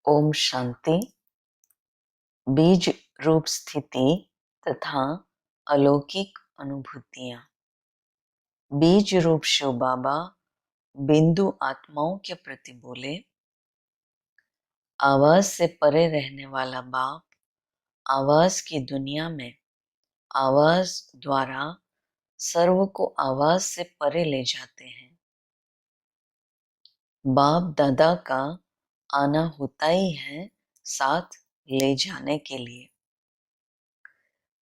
ओम शांति। बीज रूप स्थिति तथा अलौकिक अनुभूतियां। बीज रूप शिव बाबा बिंदु आत्माओं के प्रति बोले, आवाज से परे रहने वाला बाप आवाज की दुनिया में आवाज द्वारा सर्व को आवाज से परे ले जाते हैं। बाप दादा का आना होता ही है साथ ले जाने के लिए,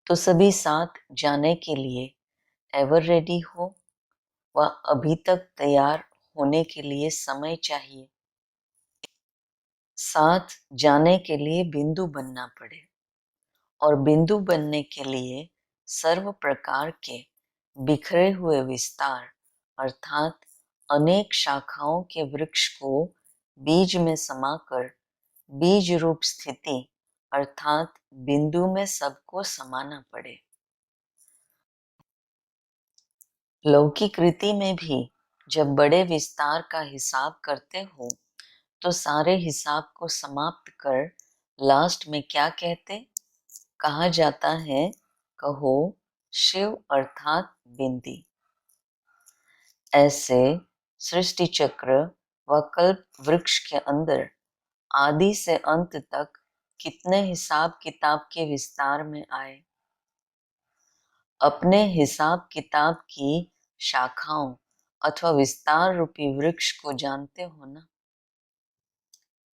तो सभी साथ जाने के लिए एवर रेडी हो व अभी तक तैयार होने के लिए समय चाहिए। साथ जाने के लिए बिंदु बनना पड़े और बिंदु बनने के लिए सर्व प्रकार के बिखरे हुए विस्तार अर्थात अनेक शाखाओं के वृक्ष को बीज में समाकर बीज रूप स्थिति अर्थात बिंदु में सबको समाना पड़े। लौकिक रीति में भी जब बड़े विस्तार का हिसाब करते हो तो सारे हिसाब को समाप्त कर लास्ट में क्या कहा जाता है, कहो शिव अर्थात बिंदी। ऐसे सृष्टि चक्र व कल्प वृक्ष के अंदर आदि से अंत तक कितने हिसाब किताब के विस्तार में आए। अपने हिसाब किताब की शाखाओं अथवा विस्तार रूपी वृक्ष को जानते हो ना।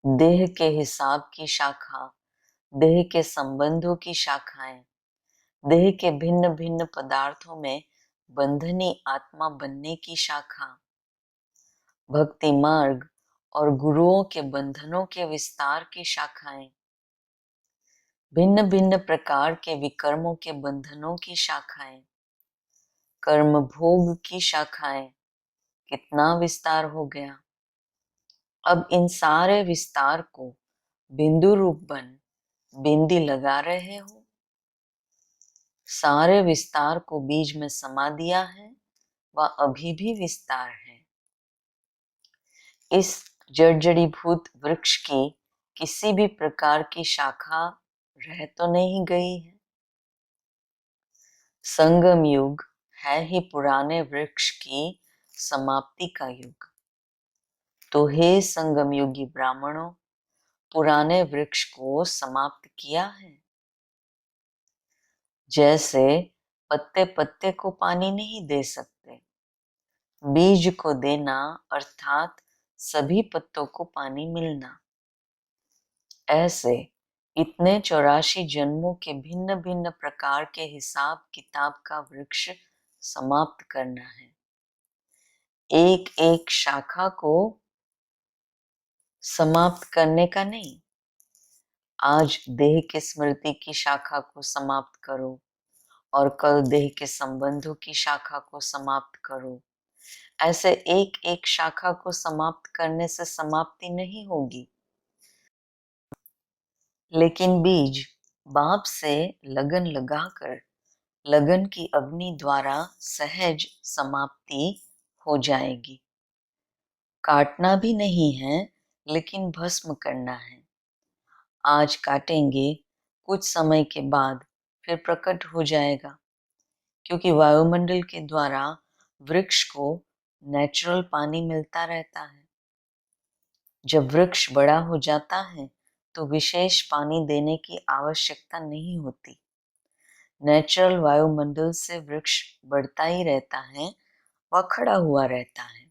देह के हिसाब की शाखा, देह के संबंधों की शाखाएं, देह के भिन्न भिन्न पदार्थों में बंधनी आत्मा बनने की शाखा, भक्ति मार्ग और गुरुओं के बंधनों के विस्तार की शाखाएं, भिन्न भिन्न प्रकार के विकर्मों के बंधनों की शाखाएं, कर्म भोग की शाखाएं, कितना विस्तार हो गया। अब इन सारे विस्तार को बिंदु रूप बन बिंदी लगा रहे हो। सारे विस्तार को बीज में समा दिया है व अभी भी विस्तार है। इस जड़जड़ीभूत वृक्ष की किसी भी प्रकार की शाखा रह तो नहीं गई है। संगम युग है ही पुराने वृक्ष की समाप्ति का युग। तो हे संगम युगी ब्राह्मणों, पुराने वृक्ष को समाप्त किया है। जैसे पत्ते पत्ते को पानी नहीं दे सकते, बीज को देना अर्थात सभी पत्तों को पानी मिलना। ऐसे इतने 84 जन्मों के भिन्न भिन्न प्रकार के हिसाब किताब का वृक्ष समाप्त करना है। एक एक शाखा को समाप्त करने का नहीं। आज देह के स्मृति की शाखा को समाप्त करो और कल देह के संबंधों की शाखा को समाप्त करो। ऐसे एक एक शाखा को समाप्त करने से समाप्ति नहीं होगी, लेकिन बीज बाप से लगन लगाकर लगन की अग्नि द्वारा सहज समाप्ति हो जाएगी। काटना भी नहीं है, लेकिन भस्म करना है। आज काटेंगे, कुछ समय के बाद फिर प्रकट हो जाएगा, क्योंकि वायुमंडल के द्वारा वृक्ष को नेचुरल पानी मिलता रहता है। जब वृक्ष बड़ा हो जाता है तो विशेष पानी देने की आवश्यकता नहीं होती। नेचुरल वायुमंडल से वृक्ष बढ़ता ही रहता है व खड़ा हुआ रहता है।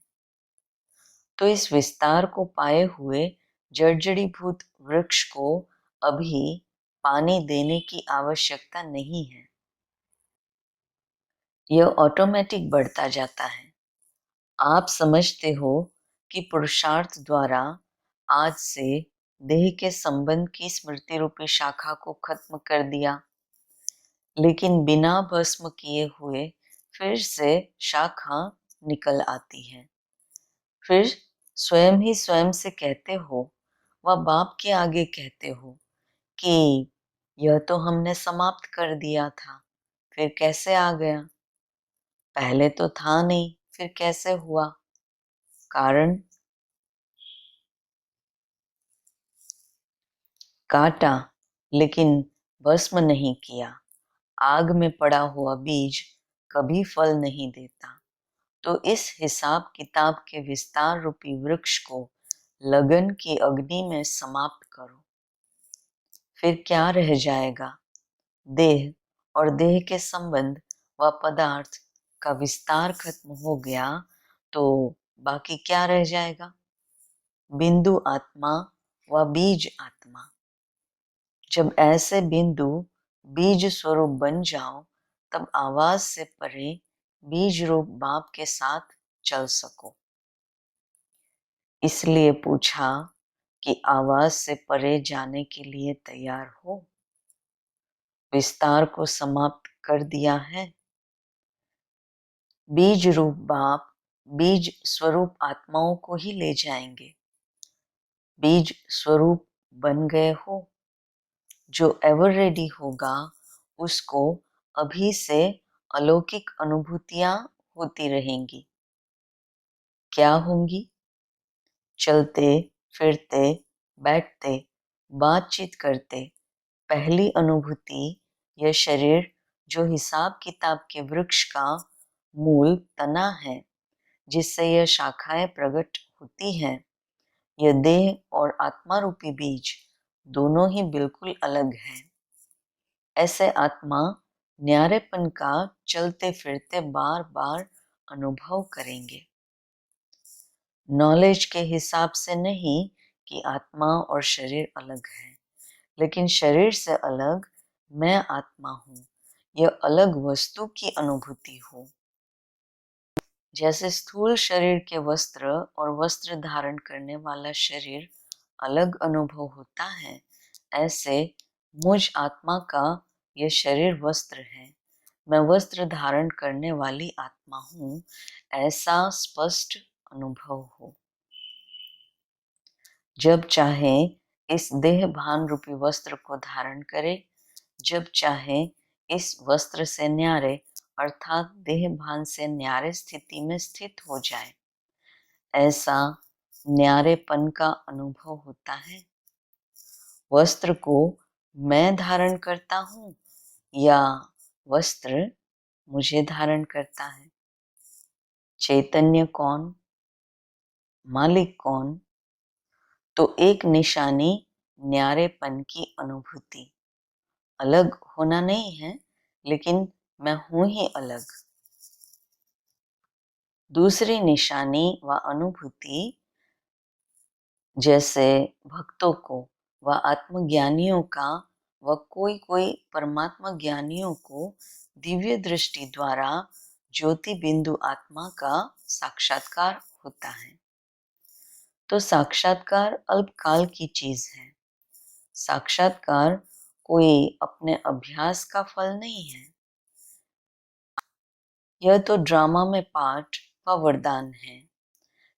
तो इस विस्तार को पाए हुए जड़जड़ीभूत वृक्ष को अभी पानी देने की आवश्यकता नहीं है। यह ऑटोमेटिक बढ़ता जाता है। आप समझते हो कि पुरुषार्थ द्वारा आज से देह के संबंध की स्मृति रूपी शाखा को खत्म कर दिया, लेकिन बिना भस्म किए हुए फिर से शाखा निकल आती है। फिर स्वयं ही स्वयं से कहते हो व बाप के आगे कहते हो कि यह तो हमने समाप्त कर दिया था, फिर कैसे आ गया? पहले तो था नहीं, फिर कैसे हुआ? कारण काटा लेकिन भस्म नहीं किया। आग में पड़ा हुआ बीज कभी फल नहीं देता। तो इस हिसाब किताब के विस्तार रूपी वृक्ष को लगन की अग्नि में समाप्त करो। फिर क्या रह जाएगा? देह और देह के संबंध व पदार्थ का विस्तार खत्म हो गया तो बाकी क्या रह जाएगा? बिंदु आत्मा व बीज आत्मा। जब ऐसे बिंदु बीज स्वरूप बन जाओ तब आवाज से परे बीज रूप बाप के साथ चल सको। इसलिए पूछा कि आवाज से परे जाने के लिए तैयार हो? विस्तार को समाप्त कर दिया है। बीज रूप बाप बीज स्वरूप आत्माओं को ही ले जाएंगे। बीज स्वरूप बन गए हो। जो एवर रेडी होगा उसको अभी से अलौकिक अनुभूतियां होती रहेंगी। क्या होंगी? चलते फिरते बैठते बातचीत करते पहली अनुभूति यह शरीर जो हिसाब किताब के वृक्ष का मूल तना है जिससे यह शाखाएं प्रकट होती हैं, यह देह और आत्मा रूपी बीज दोनों ही बिल्कुल अलग हैं। ऐसे आत्मा न्यारेपन का चलते फिरते बार बार अनुभव करेंगे। नॉलेज के हिसाब से नहीं कि आत्मा और शरीर अलग है, लेकिन शरीर से अलग मैं आत्मा हूँ, यह अलग वस्तु की अनुभूति हो। जैसे स्थूल शरीर के वस्त्र और वस्त्र धारण करने वाला शरीर अलग अनुभव होता है, ऐसे मुझ आत्मा का यह शरीर वस्त्र है, मैं वस्त्र धारण करने वाली आत्मा हूँ, ऐसा स्पष्ट अनुभव हो। जब चाहे इस देह भान रूपी वस्त्र को धारण करे, जब चाहे इस वस्त्र से न्यारे अर्थात देह भान से न्यारे स्थिति में स्थित हो जाए, ऐसा न्यारेपन का अनुभव होता है। वस्त्र को मैं धारण करता हूँ या वस्त्र मुझे धारण करता है? चैतन्य कौन? मालिक कौन? तो एक निशानी न्यारेपन की अनुभूति। अलग होना नहीं है, लेकिन मैं हूं ही अलग। दूसरी निशानी व अनुभूति जैसे भक्तों को व आत्मज्ञानियों का व कोई कोई परमात्मा ज्ञानियों को दिव्य दृष्टि द्वारा ज्योति बिंदु आत्मा का साक्षात्कार होता है। तो साक्षात्कार अल्पकाल की चीज है। साक्षात्कार कोई अपने अभ्यास का फल नहीं है। यह तो ड्रामा में पाठ व वरदान है,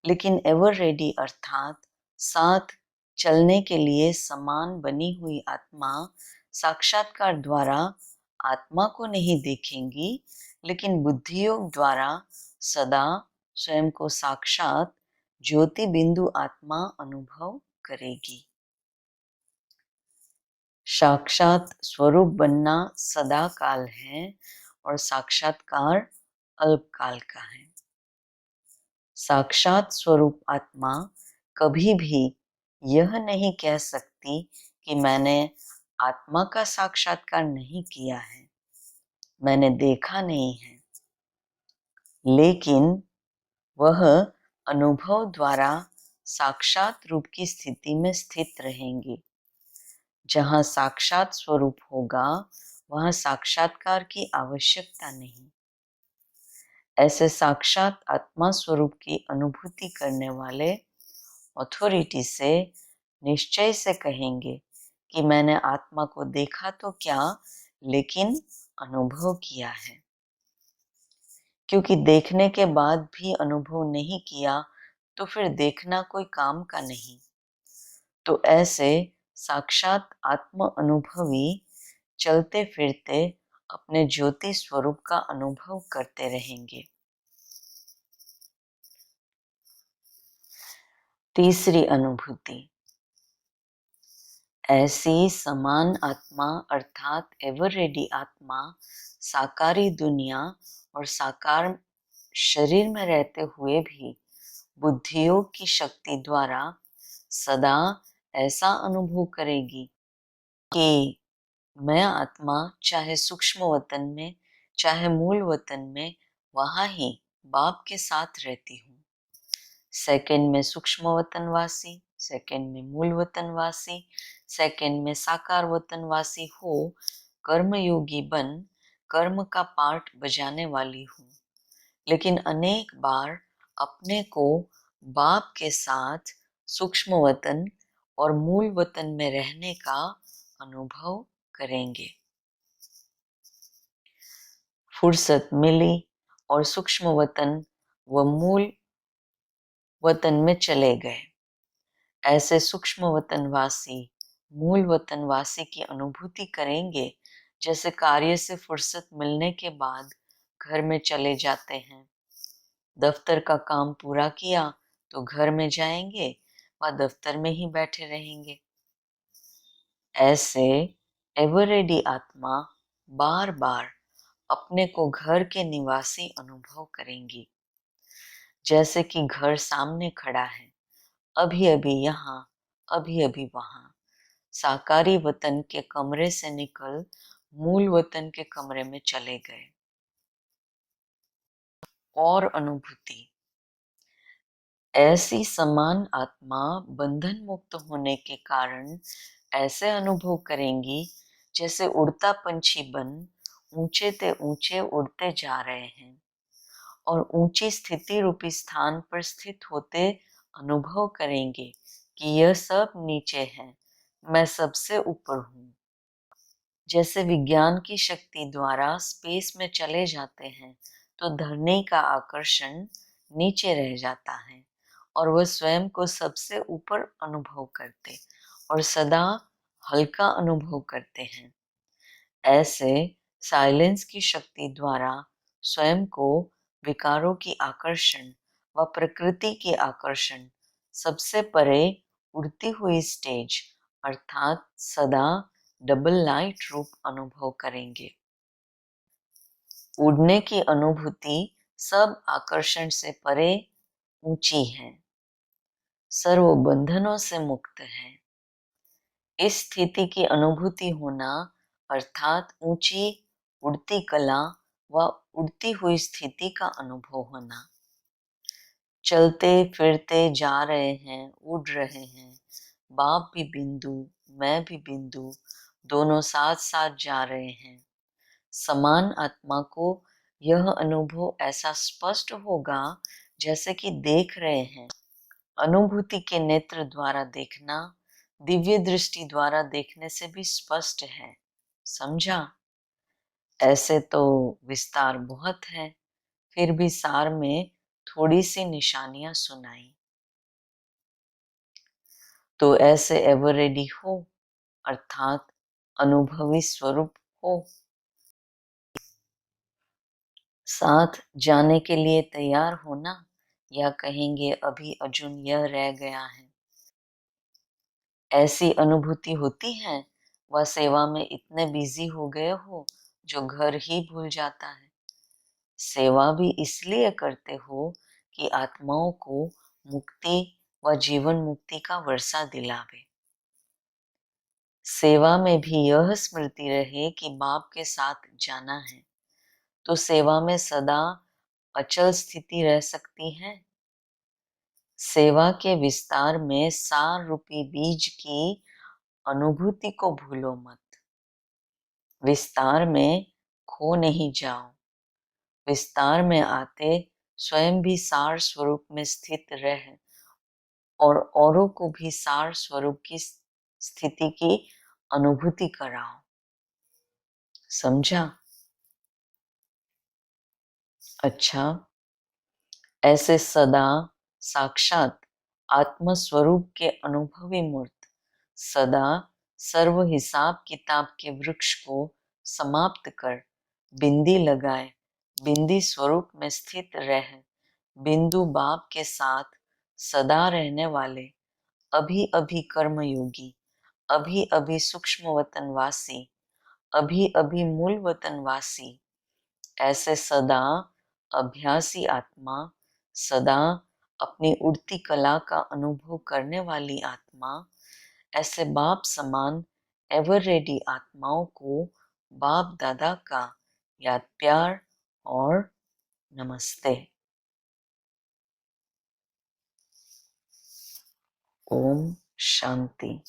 लेकिन एवर रेडी अर्थात साथ चलने के लिए समान बनी हुई आत्मा साक्षात्कार द्वारा आत्मा को नहीं देखेंगी, लेकिन बुद्धियोग द्वारा सदा स्वयं को साक्षात ज्योति बिंदु आत्मा अनुभव करेगी। साक्षात स्वरूप बनना सदा काल है और साक्षात्कार अल्पकाल का है। साक्षात स्वरूप आत्मा कभी भी यह नहीं कह सकती कि मैंने आत्मा का साक्षात्कार नहीं किया है, मैंने देखा नहीं है, लेकिन वह अनुभव द्वारा साक्षात रूप की स्थिति में स्थित रहेंगी। जहाँ साक्षात स्वरूप होगा वहाँ साक्षात्कार की आवश्यकता नहीं। ऐसे साक्षात आत्मा स्वरूप की अनुभूति करने वाले अथॉरिटी से निश्चय से कहेंगे कि मैंने आत्मा को देखा तो क्या, लेकिन अनुभव किया है। क्योंकि देखने के बाद भी अनुभव नहीं किया तो फिर देखना कोई काम का नहीं। तो ऐसे साक्षात आत्म अनुभवी चलते फिरते अपने ज्योति स्वरूप का अनुभव करते रहेंगे। तीसरी अनुभूति, ऐसी समान आत्मा अर्थात एवर रेडी आत्मा साकारी दुनिया और साकार शरीर में रहते हुए भी बुद्धियोग की शक्ति द्वारा सदा ऐसा अनुभव करेगी कि मैं आत्मा चाहे सूक्ष्म वतन में चाहे मूल वतन में वहां ही बाप के साथ रहती हूँ। सेकंड में सूक्ष्म वतनवासी, सेकंड में मूल वतनवासी, सेकंड में साकार वतनवासी हो कर्मयोगी बन कर्म का पार्ट बजाने वाली हूँ, लेकिन अनेक बार अपने को बाप के साथ सूक्ष्म वतन और मूल वतन में रहने का अनुभव करेंगे। फुर्सत मिली और सूक्ष्म वतन व मूल वतन में चले गए। ऐसे सूक्ष्म वतनवासी मूल वतनवासी की अनुभूति करेंगे जैसे कार्य से फुर्सत मिलने के बाद घर में चले जाते हैं। दफ्तर का काम पूरा किया तो घर में जाएंगे व दफ्तर में ही बैठे रहेंगे। ऐसे एवरेडी आत्मा बार बार अपने को घर के निवासी अनुभव करेंगी, जैसे कि घर सामने खड़ा है, अभी अभी यहाँ अभी अभी वहां। साकारी वतन के कमरे से निकल मूल वतन के कमरे में चले गए। और अनुभूति ऐसी समान आत्मा बंधन मुक्त होने के कारण ऐसे अनुभव करेंगी जैसे उड़ता पंछी बन ऊंचे ते ऊंचे उड़ते जा रहे हैं और ऊंची स्थिति रूपी स्थान पर स्थित होते अनुभव करेंगे कि यह सब नीचे है, मैं सबसे ऊपर हूँ। जैसे विज्ञान की शक्ति द्वारा स्पेस में चले जाते हैं तो धरनी का आकर्षण नीचे रह जाता है और वह स्वयं को सबसे ऊपर अनुभव करते और सदा हल्का अनुभव करते हैं। ऐसे साइलेंस की शक्ति द्वारा स्वयं को विकारों की आकर्षण व प्रकृति की आकर्षण सबसे परे उड़ती हुई स्टेज अर्थात सदा डबल लाइट रूप अनुभव करेंगे। उड़ने की अनुभूति सब आकर्षण से परे ऊंची है, सर्व बंधनों से मुक्त है। इस स्थिति की अनुभूति होना अर्थात ऊंची उड़ती कला व उड़ती हुई स्थिति का अनुभव होना। चलते फिरते जा रहे हैं, उड़ रहे हैं, बाप भी बिंदु मैं भी बिंदु, दोनों साथ साथ जा रहे हैं। समान आत्मा को यह अनुभव ऐसा स्पष्ट होगा जैसे कि देख रहे हैं। अनुभूति के नेत्र द्वारा देखना दिव्य दृष्टि द्वारा देखने से भी स्पष्ट है, समझा? ऐसे तो विस्तार बहुत है, फिर भी सार में थोड़ी सी निशानियां सुनाई। तो ऐसे एवर रेडी हो अर्थात अनुभवी स्वरूप हो, साथ जाने के लिए तैयार हो ना, या कहेंगे अभी अर्जुन यह रह गया है। ऐसी अनुभूति होती है वह सेवा में इतने बिजी हो गए हो जो घर ही भूल जाता है। सेवा भी इसलिए करते हो कि आत्माओं को मुक्ति व जीवन मुक्ति का वर्षा दिलावे। सेवा में भी यह स्मृति रहे कि बाप के साथ जाना है, तो सेवा में सदा अचल स्थिति रह सकती है। सेवा के विस्तार में सार रूपी बीज की अनुभूति को भूलो मत। विस्तार में खो नहीं जाओ। विस्तार में आते स्वयं भी सार स्वरूप में स्थित रह और औरों को भी सार स्वरूप की स्थिति की अनुभूति कराओ, समझा? अच्छा, ऐसे सदा साक्षात आत्मस्वरूप के अनुभवी मूर्त सदा सर्व हिसाब किताब के वृक्ष को समाप्त कर बिंदी लगाए बिंदी स्वरूप में स्थित रह बिंदु बाप के साथ सदा रहने वाले अभी अभी कर्मयोगी अभी अभी सूक्ष्म वतनवासी, अभी अभी मूल वतनवासी, ऐसे सदा अभ्यासी आत्मा, सदा अपनी उड़ती कला का अनुभव करने वाली आत्मा, ऐसे बाप समान एवर रेडी आत्माओं को बाप दादा का याद प्यार और नमस्ते। ओम शांति।